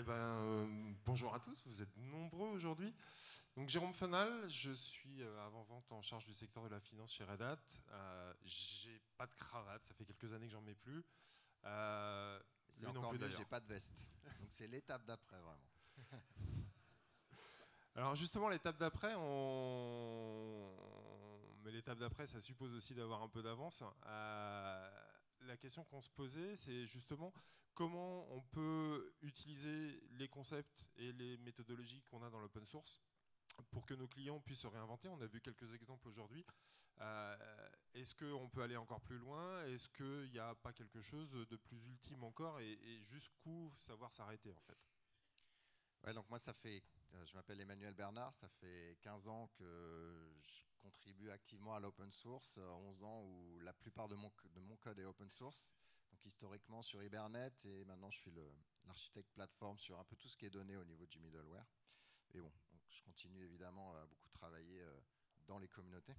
Bonjour à tous, vous êtes nombreux aujourd'hui. Donc Jérôme Fenal, je suis avant-vente en charge du secteur de la finance chez Red Hat. J'ai pas de cravate, ça fait quelques années que j'en mets plus. C'est encore mieux, j'ai pas de veste. Donc c'est l'étape d'après vraiment. Alors justement, l'étape d'après, mais l'étape d'après, ça suppose aussi d'avoir un peu d'avance. La question qu'on se posait, c'est justement comment on peut utiliser les concepts et les méthodologies qu'on a dans l'open source pour que nos clients puissent se réinventer. On a vu quelques exemples aujourd'hui. Est-ce qu'on peut aller encore plus loin? Est-ce qu'il n'y a pas quelque chose de plus ultime encore? Et jusqu'où savoir s'arrêter en fait? Ouais, donc moi je m'appelle Emmanuel Bernard, ça fait 15 ans que je contribue activement à l'open source, 11 ans où la plupart de mon code est open source, donc historiquement sur Hibernate, et maintenant je suis l'architecte plateforme sur un peu tout ce qui est donné au niveau du middleware. Et bon, donc je continue évidemment à beaucoup travailler dans les communautés.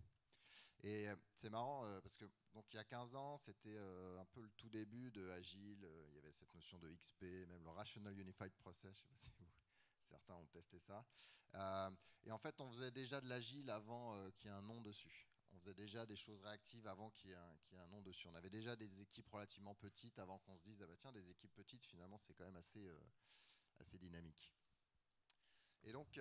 Et c'est marrant parce que donc, il y a 15 ans, c'était un peu le tout début de Agile, il y avait cette notion de XP, même le Rational Unified Process, je sais pas si certains ont testé ça. Et en fait, on faisait déjà de l'agile avant qu'il y ait un nom dessus. On faisait déjà des choses réactives avant qu'il y ait un nom dessus. On avait déjà des équipes relativement petites avant qu'on se dise, ah bah tiens, des équipes petites, finalement, c'est quand même assez dynamique. Et donc,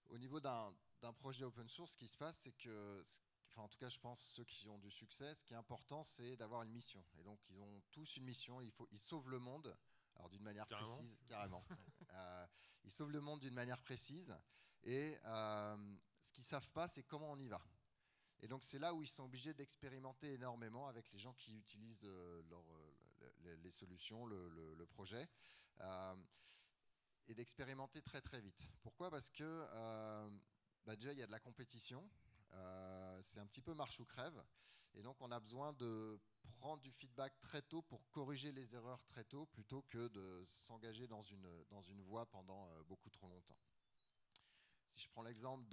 au niveau d'un projet open source, ce qui se passe, c'est que, enfin, en tout cas, je pense ceux qui ont du succès, ce qui est important, c'est d'avoir une mission. Et donc, ils ont tous une mission. Ils sauvent le monde. Alors d'une manière précise, carrément. Ils sauvent le monde d'une manière précise. Et ce qu'ils ne savent pas, c'est comment on y va. Et donc c'est là où ils sont obligés d'expérimenter énormément avec les gens qui utilisent les solutions, le projet. Et d'expérimenter très très vite. Pourquoi? Parce que déjà il y a de la compétition. C'est un petit peu marche ou crève. Et donc on a besoin de prendre du feedback très tôt pour corriger les erreurs très tôt plutôt que de s'engager dans une voie pendant beaucoup trop longtemps. Si je prends l'exemple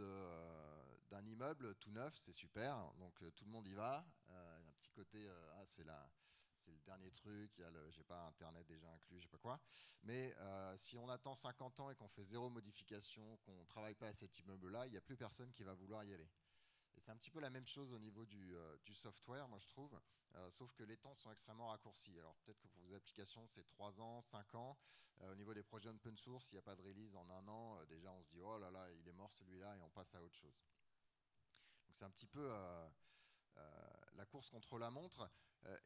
d'un immeuble tout neuf, c'est super, donc tout le monde y va. Un petit côté, c'est le dernier truc, j'ai pas Internet déjà inclus, je sais pas quoi. Mais si on attend 50 ans et qu'on fait zéro modification, qu'on ne travaille pas à cet immeuble-là, il n'y a plus personne qui va vouloir y aller. Et c'est un petit peu la même chose au niveau du software, moi je trouve, sauf que les temps sont extrêmement raccourcis. Alors peut-être que pour vos applications, c'est 3 ans, 5 ans. Au niveau des projets open source, il n'y a pas de release en un an. Déjà, on se dit, oh là là, il est mort celui-là, et on passe à autre chose. Donc c'est un petit peu la course contre la montre.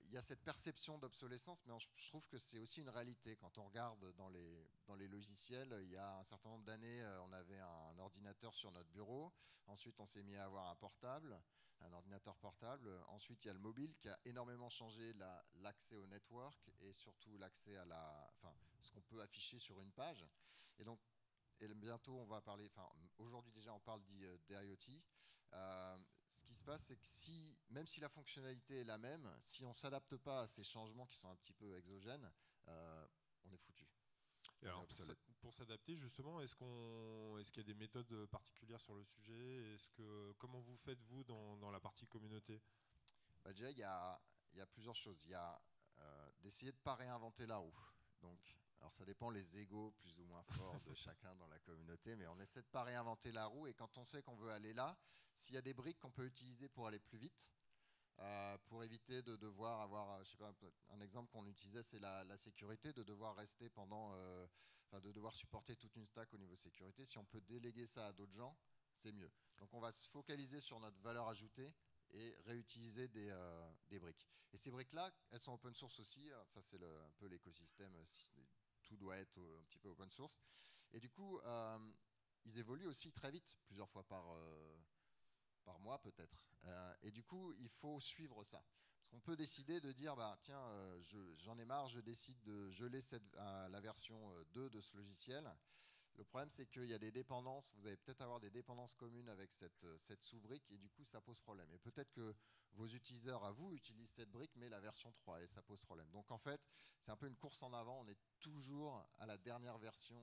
Il y a cette perception d'obsolescence, mais je trouve que c'est aussi une réalité. Quand on regarde dans les logiciels, il y a un certain nombre d'années, on avait un ordinateur sur notre bureau. Ensuite, on s'est mis à avoir un portable, un ordinateur portable. Ensuite, il y a le mobile qui a énormément changé l'accès au network et surtout l'accès à ce qu'on peut afficher sur une page. Et donc, bientôt, on va parler, aujourd'hui déjà, on parle d'IoT. Ce qui se passe, c'est que même si la fonctionnalité est la même, si on ne s'adapte pas à ces changements qui sont un petit peu exogènes, on est foutu. Et alors, pour s'adapter, justement, est-ce qu'il y a des méthodes particulières sur le sujet? Comment vous faites, vous, dans la partie communauté? Déjà, il y a plusieurs choses. Il y a d'essayer de ne pas réinventer la roue. Donc, alors ça dépend les égos plus ou moins forts de chacun dans la communauté, mais on essaie de ne pas réinventer la roue. Et quand on sait qu'on veut aller là, s'il y a des briques qu'on peut utiliser pour aller plus vite, pour éviter de devoir avoir, je sais pas, un exemple qu'on utilisait, c'est la sécurité, de devoir rester de devoir supporter toute une stack au niveau sécurité. Si on peut déléguer ça à d'autres gens, c'est mieux. Donc on va se focaliser sur notre valeur ajoutée et réutiliser des briques. Et ces briques-là, elles sont open source aussi. Alors ça, c'est un peu l'écosystème. Tout doit être un petit peu open source. Et du coup, ils évoluent aussi très vite, plusieurs fois par mois peut-être. Et du coup, il faut suivre ça. Parce qu'on peut décider de dire, tiens, j'en ai marre, je décide de geler la version 2 de ce logiciel. Le problème, c'est qu'il y a des dépendances, vous allez peut-être avoir des dépendances communes avec cette sous-brique, et du coup, ça pose problème. Et peut-être que vos utilisateurs à vous utilisent cette brique, mais la version 3, et ça pose problème. Donc en fait, c'est un peu une course en avant, on est toujours à la dernière version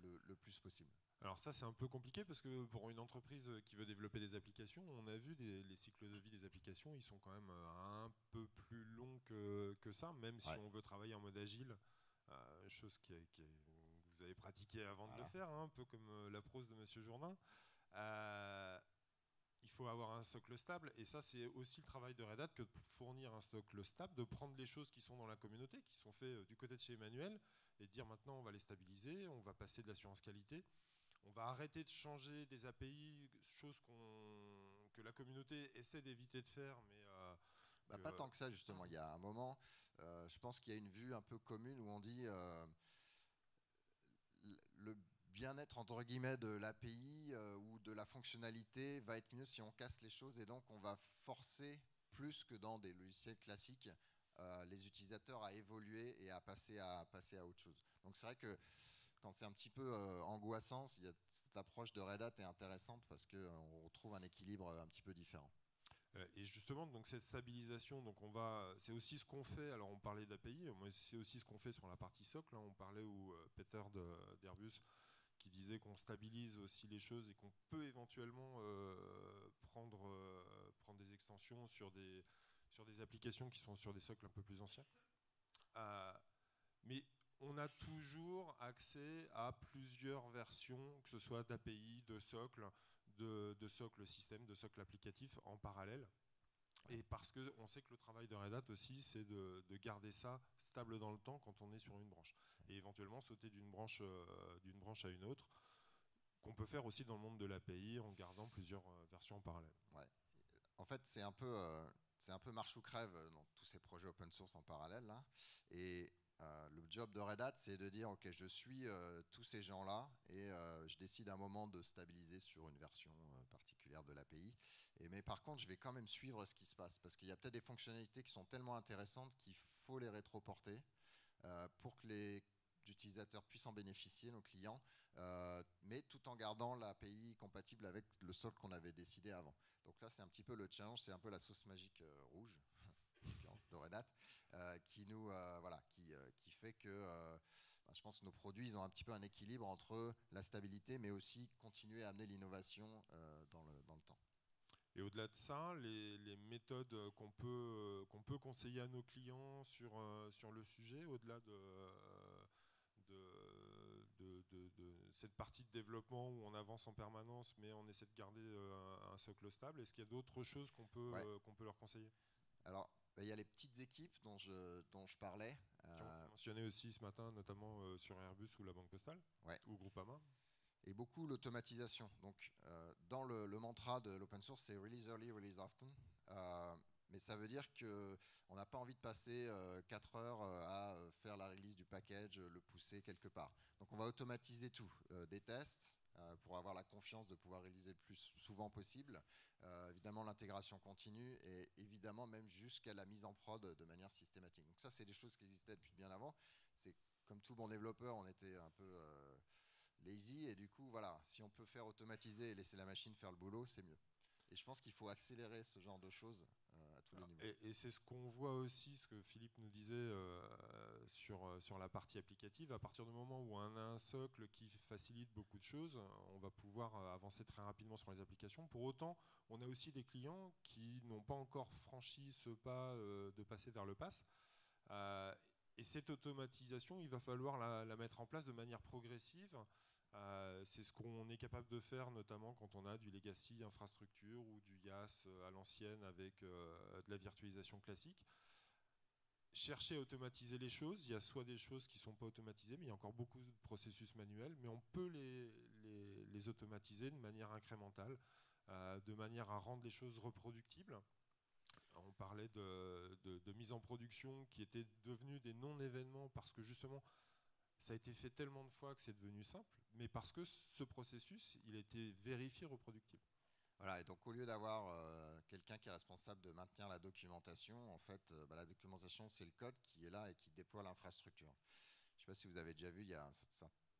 le plus possible. Alors ça, c'est un peu compliqué parce que pour une entreprise qui veut développer des applications, on a vu les cycles de vie des applications, ils sont quand même un peu plus longs que ça, même si on veut travailler en mode agile, chose vous avez pratiqué avant de le Voilà. faire, hein, un peu comme la prose de Monsieur Jourdain. Euh, il faut avoir un socle stable, et ça c'est aussi le travail de Red Hat que de fournir un socle stable, de prendre les choses qui sont dans la communauté, qui sont faites du côté de chez Emmanuel, et de dire maintenant on va les stabiliser, on va passer de l'assurance qualité, on va arrêter de changer des API, chose que la communauté essaie d'éviter de faire, mais Bah, pas tant que ça, justement. Il y a un moment, je pense qu'il y a une vue un peu commune où on dit le bien-être entre guillemets de l'API ou de la fonctionnalité va être mieux si on casse les choses, et donc on va forcer plus que dans des logiciels classiques les utilisateurs à évoluer et à passer à autre chose. Donc c'est vrai que quand c'est un petit peu angoissant, cette approche de Red Hat est intéressante parce qu'on retrouve un équilibre un petit peu différent. Et justement, donc cette stabilisation, donc c'est aussi ce qu'on fait. Alors on parlait d'API, moi c'est aussi ce qu'on fait sur la partie socle, hein. On parlait où Peter d'Airbus qui disait qu'on stabilise aussi les choses et qu'on peut éventuellement prendre des extensions sur des applications qui sont sur des socles un peu plus anciens. Euh, mais on a toujours accès à plusieurs versions, que ce soit d'API, de socle, de socle système, de socle applicatif en parallèle. Et parce qu'on sait que le travail de Red Hat aussi, c'est de garder ça stable dans le temps quand on est sur une branche. Et éventuellement sauter d'une branche à une autre, qu'on peut faire aussi dans le monde de l'API en gardant plusieurs versions en parallèle. Ouais. En fait, c'est un peu marche ou crève dans tous ces projets open source en parallèle, là. Et le job de Red Hat, c'est de dire, OK, je suis tous ces gens-là et je décide à un moment de stabiliser sur une version particulière de l'API. Mais par contre, je vais quand même suivre ce qui se passe parce qu'il y a peut-être des fonctionnalités qui sont tellement intéressantes qu'il faut les rétroporter pour que les utilisateurs puissent en bénéficier, nos clients, mais tout en gardant l'API compatible avec le socle qu'on avait décidé avant. Donc là, c'est un petit peu le challenge, c'est un peu la sauce magique rouge de Red Hat, qui fait que je pense que nos produits ils ont un petit peu un équilibre entre la stabilité, mais aussi continuer à amener l'innovation dans le temps. Et au-delà de ça, les méthodes qu'on peut conseiller à nos clients sur le sujet, au-delà de cette partie de développement où on avance en permanence, mais on essaie de garder un socle stable, est-ce qu'il y a d'autres choses Ouais. qu'on peut leur conseiller? Alors, il y a les petites équipes dont je parlais. Qui ont mentionné aussi ce matin, notamment sur Airbus ou la Banque Postale, Ouais. ou Groupama. Et beaucoup l'automatisation. Donc, dans le mantra de l'open source, c'est release early, release often. Mais ça veut dire qu'on n'a pas envie de passer 4 heures à faire la release du package, le pousser quelque part. Donc, on va automatiser tout. Des tests pour avoir la confiance de pouvoir réaliser le plus souvent possible. Évidemment, l'intégration continue et évidemment même jusqu'à la mise en prod de manière systématique. Donc ça, c'est des choses qui existaient depuis bien avant. C'est comme tout bon développeur, on était un peu lazy, et du coup voilà, si on peut faire automatiser et laisser la machine faire le boulot, c'est mieux. Et je pense qu'il faut accélérer ce genre de choses à tous les niveaux. Et c'est ce qu'on voit aussi, ce que Philippe nous disait sur la partie applicative. À partir du moment où on a un socle qui facilite beaucoup de choses, on va pouvoir avancer très rapidement sur les applications. Pour autant, on a aussi des clients qui n'ont pas encore franchi ce pas de passer vers le PaaS. Et cette automatisation, il va falloir la mettre en place de manière progressive. C'est ce qu'on est capable de faire, notamment quand on a du legacy infrastructure ou du IaaS à l'ancienne avec de la virtualisation classique. Chercher à automatiser les choses, il y a soit des choses qui ne sont pas automatisées, mais il y a encore beaucoup de processus manuels, mais on peut les automatiser de manière incrémentale, de manière à rendre les choses reproductibles. On parlait de mise en production qui étaient devenus des non-événements parce que justement ça a été fait tellement de fois que c'est devenu simple, mais parce que ce processus il a été vérifié reproductible. Voilà, et donc au lieu d'avoir quelqu'un qui est responsable de maintenir la documentation, en fait, la documentation, c'est le code qui est là et qui déploie l'infrastructure. Je ne sais pas si vous avez déjà vu, il y a un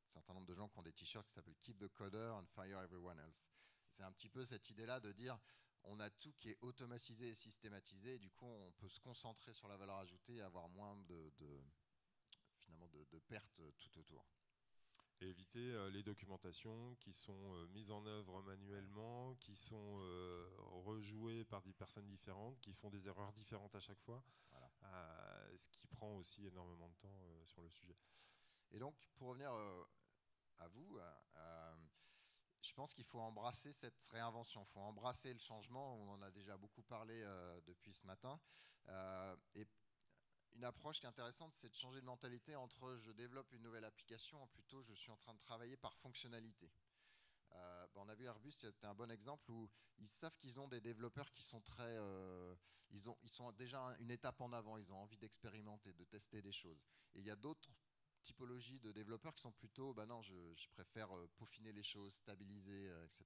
certain nombre de gens qui ont des t-shirts qui s'appellent Keep the Coder and Fire Everyone Else. C'est un petit peu cette idée-là de dire on a tout qui est automatisé et systématisé, et du coup on peut se concentrer sur la valeur ajoutée et avoir moins finalement de pertes tout autour. Et éviter les documentations qui sont mises en œuvre manuellement, qui sont rejouées par des personnes différentes, qui font des erreurs différentes à chaque fois, Voilà. ce qui prend aussi énormément de temps sur le sujet. Et donc, pour revenir à vous. Je pense qu'il faut embrasser cette réinvention, il faut embrasser le changement. On en a déjà beaucoup parlé depuis ce matin. Et une approche qui est intéressante, c'est de changer de mentalité entre je développe une nouvelle application, plutôt je suis en train de travailler par fonctionnalité. On a vu Airbus, c'était un bon exemple où ils savent qu'ils ont des développeurs qui sont très, ils sont déjà une étape en avant, ils ont envie d'expérimenter, de tester des choses. Et il y a d'autres typologies de développeurs qui sont plutôt, bah non, je préfère peaufiner les choses, stabiliser, etc.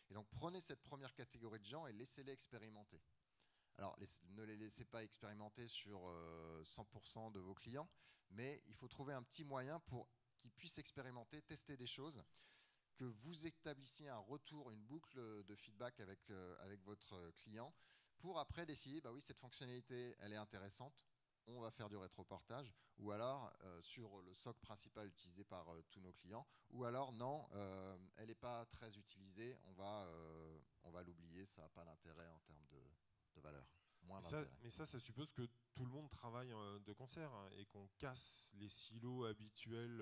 Et donc prenez cette première catégorie de gens et laissez-les expérimenter. Alors, ne les laissez pas expérimenter sur 100% de vos clients, mais il faut trouver un petit moyen pour qu'ils puissent expérimenter, tester des choses, que vous établissiez un retour, une boucle de feedback avec votre client, pour après décider, bah oui, cette fonctionnalité, elle est intéressante, on va faire du rétroportage, ou alors sur le socle principal utilisé par tous nos clients, ou alors non, elle n'est pas très utilisée, on va l'oublier, ça n'a pas d'intérêt en termes de valeur. Moins d'intérêt. Mais ça suppose que tout le monde travaille de concert, hein, et qu'on casse les silos habituels,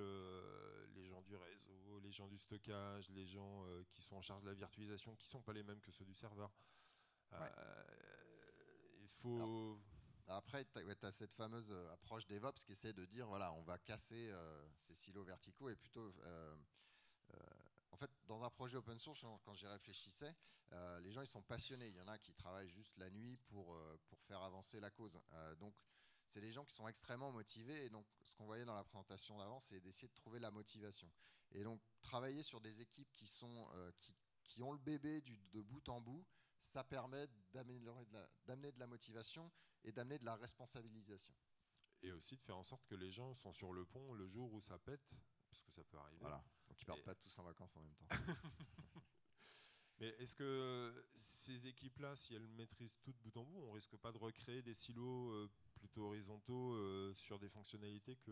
les gens du réseau, les gens du stockage, les gens qui sont en charge de la virtualisation, qui ne sont pas les mêmes que ceux du serveur. Ouais. Il faut... Après, tu as cette fameuse approche DevOps qui essaie de dire, voilà, on va casser ces silos verticaux et plutôt... en fait, dans un projet open source, quand j'y réfléchissais, les gens ils sont passionnés. Il y en a qui travaillent juste la nuit pour faire avancer la cause. Donc, c'est des gens qui sont extrêmement motivés. Et donc, ce qu'on voyait dans la présentation d'avant, c'est d'essayer de trouver la motivation. Et donc, travailler sur des équipes qui ont le bébé de bout en bout, ça permet d'amener de la motivation et d'amener de la responsabilisation. Et aussi de faire en sorte que les gens sont sur le pont le jour où ça pète, parce que ça peut arriver. Voilà, donc ils ne partent pas tous en vacances en même temps. Mais est-ce que ces équipes-là, si elles maîtrisent tout de bout en bout, on risque pas de recréer des silos plutôt horizontaux sur des fonctionnalités que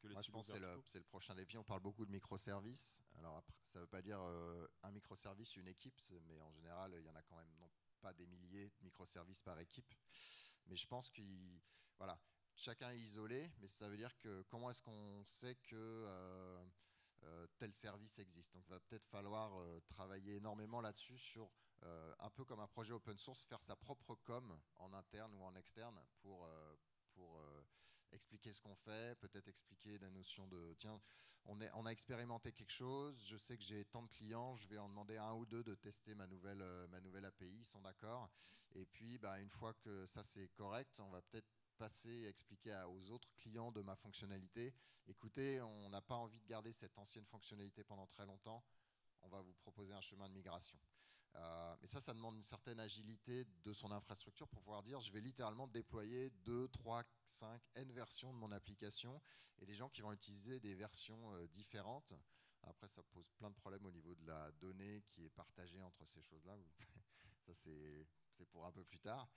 les Moi, je silos pense que verticaux? c'est le prochain défi. On parle beaucoup de microservices. Alors après, ça ne veut pas dire un microservice, une équipe, mais en général, il y en a quand même non pas des milliers de microservices par équipe. Mais je pense que voilà, chacun est isolé, mais ça veut dire que comment est-ce qu'on sait que tel service existe. Donc il va peut-être falloir travailler énormément là-dessus sur un peu comme un projet open source, faire sa propre com en interne ou en externe pour expliquer ce qu'on fait, peut-être expliquer la notion de tiens, on a expérimenté quelque chose, je sais que j'ai tant de clients, je vais en demander à un ou deux de tester ma nouvelle API, ils sont d'accord. Et puis bah, une fois que ça c'est correct, on va peut-être passer et expliquer aux autres clients de ma fonctionnalité, écoutez, on n'a pas envie de garder cette ancienne fonctionnalité pendant très longtemps, on va vous proposer un chemin de migration. Mais ça demande une certaine agilité de son infrastructure pour pouvoir dire je vais littéralement déployer 2, 3, 5, N versions de mon application et des gens qui vont utiliser des versions différentes. Après, ça pose plein de problèmes au niveau de la donnée qui est partagée entre ces choses-là. Ça, c'est pour un peu plus tard.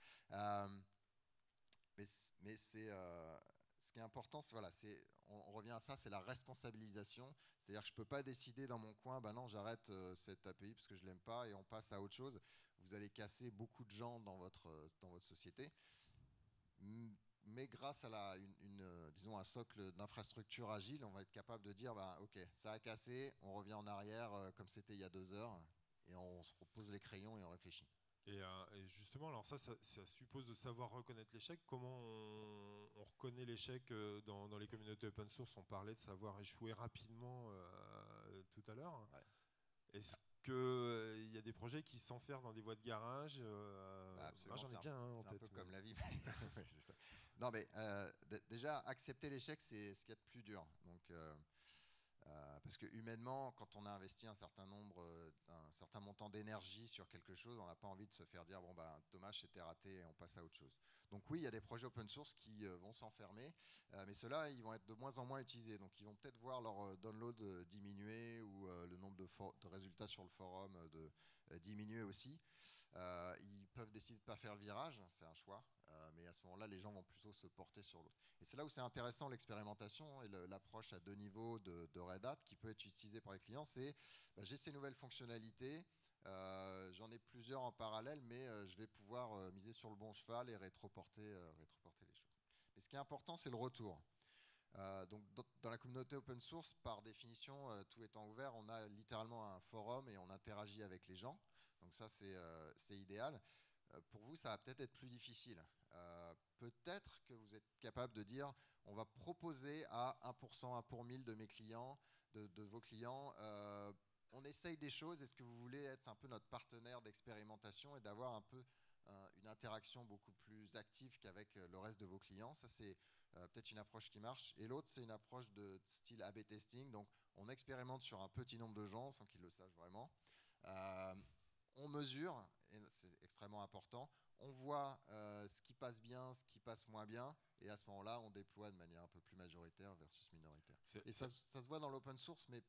Mais ce qui est important, voilà, on revient à ça, c'est la responsabilisation. C'est-à-dire que je ne peux pas décider dans mon coin, ben non, j'arrête cette API parce que je ne l'aime pas et on passe à autre chose. Vous allez casser beaucoup de gens dans votre société. Mais grâce à disons un socle d'infrastructure agile, on va être capable de dire, ben, ok, ça a cassé, on revient en arrière comme c'était il y a 2 heures et on se repose les crayons et on réfléchit. Et justement, alors ça suppose de savoir reconnaître l'échec. Comment on reconnaît l'échec dans les communautés open source? On parlait de savoir échouer rapidement tout à l'heure. Ouais. Est-ce qu'il y a des projets qui s'enferment dans des voies de garage? Moi, j'en ai bien en tête. C'est un peu comme la vie. Non, mais déjà, accepter l'échec, c'est ce qu'il y a de plus dur. Donc, parce que humainement, quand on a investi un certain montant d'énergie sur quelque chose, on n'a pas envie de se faire dire bon bah dommage, c'était raté et on passe à autre chose. Donc oui, il y a des projets open source qui vont s'enfermer, mais ceux-là, ils vont être de moins en moins utilisés. Donc ils vont peut-être voir leur download diminuer ou le nombre de résultats sur le forum diminuer aussi. Ils peuvent décider de ne pas faire le virage, c'est un choix, mais à ce moment-là, les gens vont plutôt se porter sur l'autre. Et c'est là où c'est intéressant l'expérimentation et l'approche à 2 niveaux de Red Hat qui peut être utilisée par les clients. C'est j'ai ces nouvelles fonctionnalités, j'en ai plusieurs en parallèle, mais je vais pouvoir miser sur le bon cheval et rétroporter les choses. Mais ce qui est important, c'est le retour. Donc dans la communauté open source, par définition, tout étant ouvert, on a littéralement un forum et on interagit avec les gens. Donc ça, c'est idéal. Pour vous, ça va peut-être être plus difficile. Peut-être que vous êtes capable de dire, on va proposer à 1%, 1 pour 1000 de mes clients, de vos clients, on essaye des choses, est-ce que vous voulez être un peu notre partenaire d'expérimentation et d'avoir un peu une interaction beaucoup plus active qu'avec le reste de vos clients. Ça, c'est peut-être une approche qui marche. Et l'autre, c'est une approche de style A/B testing. Donc, on expérimente sur un petit nombre de gens sans qu'ils le sachent vraiment. On mesure, et c'est extrêmement important, on voit ce qui passe bien, ce qui passe moins bien, et à ce moment-là, on déploie de manière un peu plus majoritaire versus minoritaire. Et ça se voit dans l'open source, mais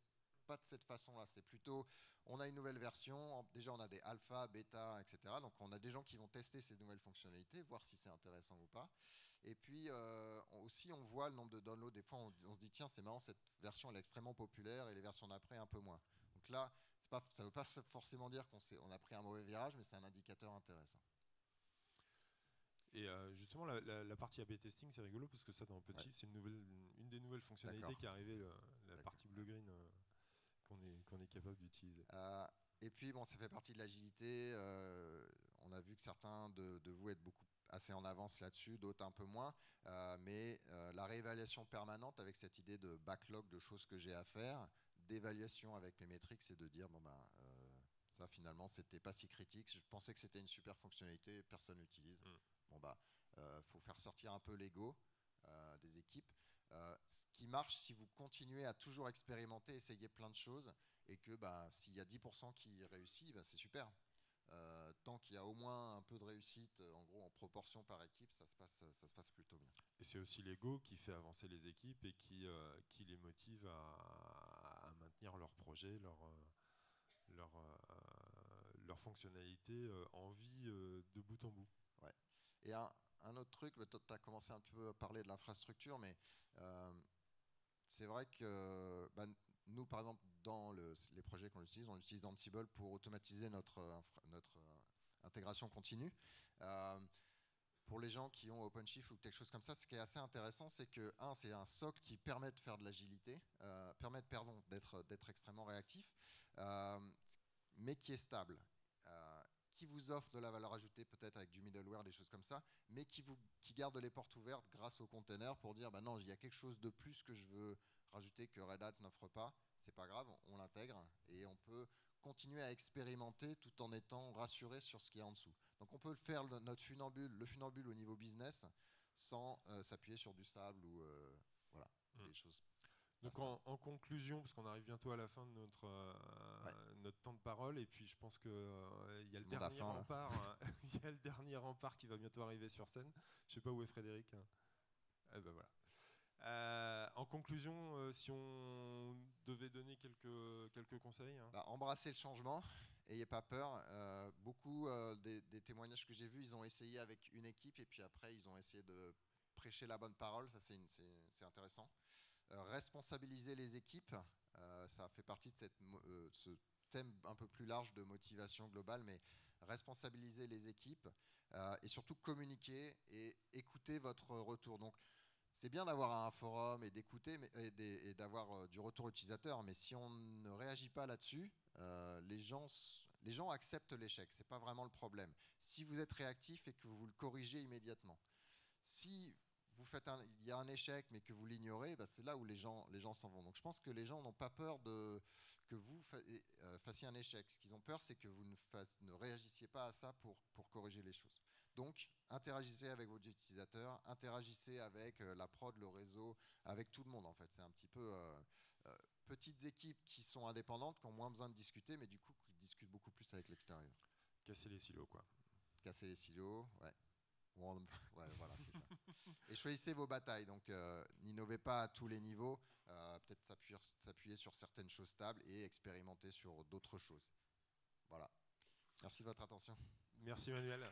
pas de cette façon-là. C'est plutôt, on a une nouvelle version, déjà on a des alpha, bêta, etc. Donc on a des gens qui vont tester ces nouvelles fonctionnalités, voir si c'est intéressant ou pas. Et puis aussi on voit le nombre de downloads. Des fois on se dit tiens c'est marrant, cette version elle est extrêmement populaire et les versions d'après un peu moins. Donc là, ça ne veut pas forcément dire qu'on a pris un mauvais virage, mais c'est un indicateur intéressant. Et justement, la partie A/B testing, c'est rigolo parce que ça, dans OpenShift, c'est une des nouvelles fonctionnalités qui est arrivée, la partie bleu-green qu'on est capable d'utiliser. Et puis, bon, ça fait partie de l'agilité. On a vu que certains de vous êtes assez en avance là-dessus, d'autres un peu moins. Mais la réévaluation permanente avec cette idée de backlog de choses que j'ai à faire, d'évaluation avec mes métriques, c'est de dire, bon, ben, ça finalement, c'était pas si critique. Je pensais que c'était une super fonctionnalité, personne n'utilise. Bon, bah, faut faire sortir un peu l'ego des équipes. Ce qui marche si vous continuez à toujours expérimenter, essayer plein de choses, et que bah, s'il y a 10% qui réussit, bah, c'est super. Tant qu'il y a au moins un peu de réussite, en gros en proportion par équipe, ça se passe plutôt bien. Et c'est aussi l'ego qui fait avancer les équipes et qui les motive à maintenir leur projet, leur fonctionnalité en vie de bout en bout. Ouais. Et un autre truc, tu as commencé un peu à parler de l'infrastructure, mais c'est vrai que bah, nous, par exemple, dans les projets qu'on utilise, on utilise Ansible pour automatiser notre intégration continue. Pour les gens qui ont OpenShift ou quelque chose comme ça, ce qui est assez intéressant, c'est que, c'est un socle qui permet de faire de l'agilité, d'être extrêmement réactif, mais qui est stable. Qui vous offre de la valeur ajoutée peut-être avec du middleware, des choses comme ça, mais qui garde les portes ouvertes grâce aux containers pour dire bah non, il y a quelque chose de plus que je veux rajouter que Red Hat n'offre pas, c'est pas grave, on l'intègre et on peut continuer à expérimenter tout en étant rassuré sur ce qu'il y a en dessous. Donc on peut faire le funambule au niveau business sans s'appuyer sur du sable ou voilà, des choses. Donc en conclusion, parce qu'on arrive bientôt à la fin de notre temps de parole, et puis je pense qu'il y a le dernier rempart, il y a le dernier rempart qui va bientôt arriver sur scène. Je sais pas où est Frédéric. Eh ben voilà. En conclusion, si on devait donner quelques conseils. Bah, embrassez le changement, ayez pas peur. Beaucoup des témoignages que j'ai vus, ils ont essayé avec une équipe et puis après ils ont essayé de prêcher la bonne parole. Ça c'est intéressant. Responsabiliser les équipes, ça fait partie de ce thème un peu plus large de motivation globale, mais responsabiliser les équipes et surtout communiquer et écouter votre retour. Donc c'est bien d'avoir un forum et d'écouter et d'avoir du retour utilisateur, mais si on ne réagit pas là-dessus, les gens acceptent l'échec, c'est pas vraiment le problème. Si vous êtes réactif et que vous le corrigez immédiatement. Si il y a un échec mais que vous l'ignorez, bah c'est là où les gens s'en vont. Donc je pense que les gens n'ont pas peur que vous fassiez un échec. Ce qu'ils ont peur, c'est que vous ne réagissiez pas à ça pour corriger les choses. Donc interagissez avec vos utilisateurs, interagissez avec la prod, le réseau, avec tout le monde en fait. C'est un petit peu petites équipes qui sont indépendantes, qui ont moins besoin de discuter, mais du coup qui discutent beaucoup plus avec l'extérieur. Casser les silos quoi. Casser les silos, ouais. Ouais, voilà, c'est ça. Et choisissez vos batailles, donc n'innovez pas à tous les niveaux, peut-être s'appuyer sur certaines choses stables et expérimenter sur d'autres choses. Voilà. Merci de votre attention. Merci Manuel.